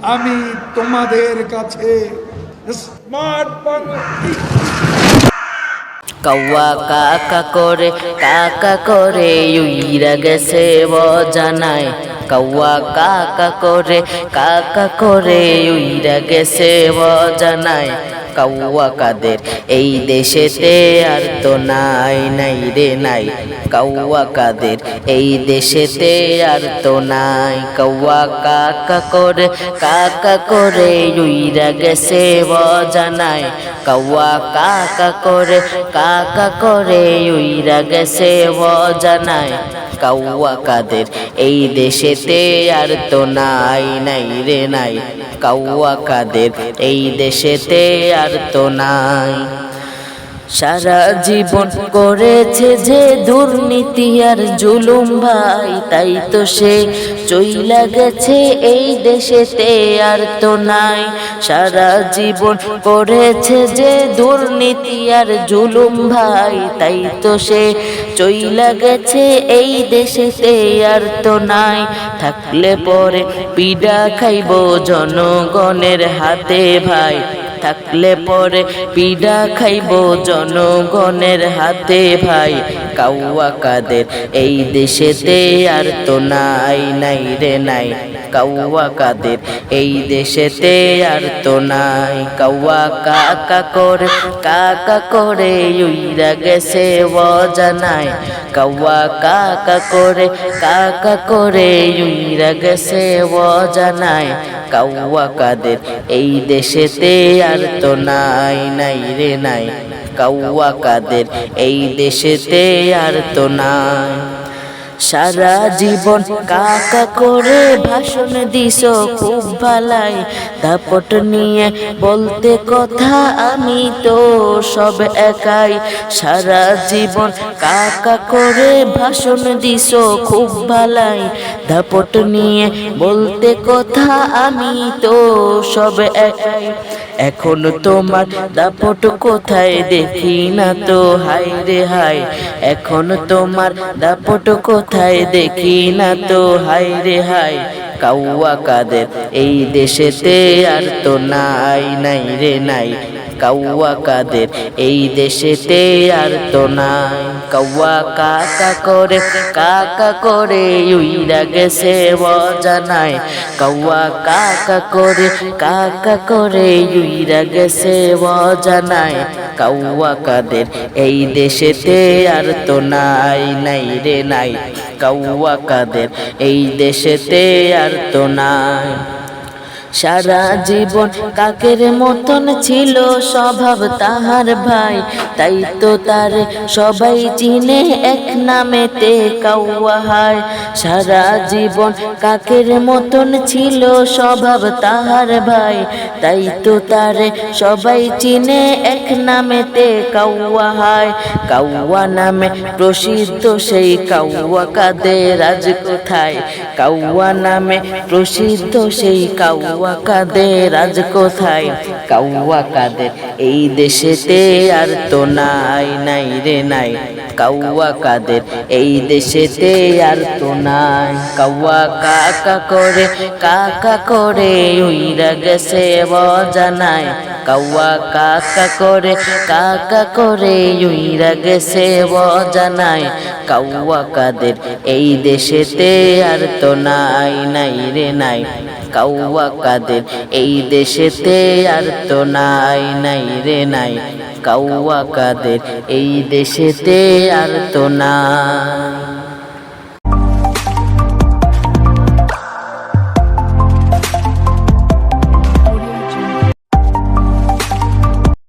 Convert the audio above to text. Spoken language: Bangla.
আমি তোমাদের কাছে স্মার্ট বাংলা। কৌয়া কাকা করে উইরা গেছে জানায়। কৌয়া কাকা করে উইরা গেছে জানায়। কৌয়া কাদের এই দেশেতে আর তো নাই রে নাই। কৌয়া কাদের এই দেশেতে আর তো নাই। কৌয়া কাকা করে উইরা গেছে জানায়। কৌয়া কাকা করে উইরা গেছে জানায়। কৌয়া কাদের এই দেশেতে আর তো নাই রে নাই। কৌয়া কাদের এই দেশেতে আর তো নাই। সারা জীবন করেছে যে দুর্নীতি আর জুলুম ভাই, তাই তো সে চইলা গেছে এই দেশেতে আর তো নাই। সারা জীবন করেছে যে দুর্নীতি আর জুলুম ভাই, তাই তো সে চইলা গেছে এই দেশেতে আর তো নাই। থাকলে পরে পিডা খাইব জনগণের হাতে ভাই, থাকলে পরে পিডা খাইব জনগণের হাতে ভাই। কৌয়া কাদের এই দেশেতে আর তো নাই রে নাই। কৌয়া কাদের এই দেশেতে আর তো নাই। কৌয়া কাকা করে উইরা গেছে জানায়। কৌয়া কাকা করে উইরা গেছে জানায়। কৌয়া কাদের এই দেশেতে আর তো নাই রে নাই। কৌয়া কাদের এই দেশেতে আর তো নাই। সারা জীবন কাকা করে ভাষণ দিছ খুব ভালাই, দাপট নিয়ে বলতে কথা আমি তো সব একাই। সারা জীবন কাকা করে ভাষণ দিছ খুব ভালাই, দাপট নিয়ে বলতে কথা আমি তো সব একাই। এখন তোমার দাপট কোথায় দেখি না তো হায় রে হায়। এখন তোমার দাপট কোথায় দেখি না তো হায় রে হায়। কৌয়া কাদের এই দেশেতে আর তো নাই রে নাই। কৌয়া কাদের এই দেশেতে আর তো নাই। কৌয়া কাকা করে উইরা গেছে জানায়। কৌয়া কাকা করে উইরা গেছে জানায়। কৌয়া কাদের এই দেশেতে আর তো নাই রে নাই। কৌয়া কাদের এই দেশেতে আর তো নাই। সারা জীবন কাকের মতন ছিল স্বভাব তাহার ভাই, তাই তো তার সবাই চিনে এক নামেতে কৌয়া হায়। সারা জীবন কাকের মতন ছিল স্বভাব তাহার ভাই, তাই তো তার সবাই চিনে এক নামেতে কৌয়া হায়। কৌয়া নামে প্রসিদ্ধ সেই কৌয়া কাদের আজ কোথায়। কৌয়া নামে প্রসিদ্ধ সেই কৌয়া কাদের আজ কোথায়। কৌয়া কাদের এই দেশেতে আর তো নাই রে নাই। কৌয়া কাদের এই দেশেতে আর তো নাই। কৌয়া কাকা করে উইরা গেছে জানায়। কৌয়া কাকা করে উইরা গেছে জানায়। কৌয়া কাদের এই দেশেতে আর তো নাই রে নাই। কৌয়া কাদের এই দেশেতে আর তো নাই রে নাই। কৌয়া কাদের এই দেশেতে আর তো নাই।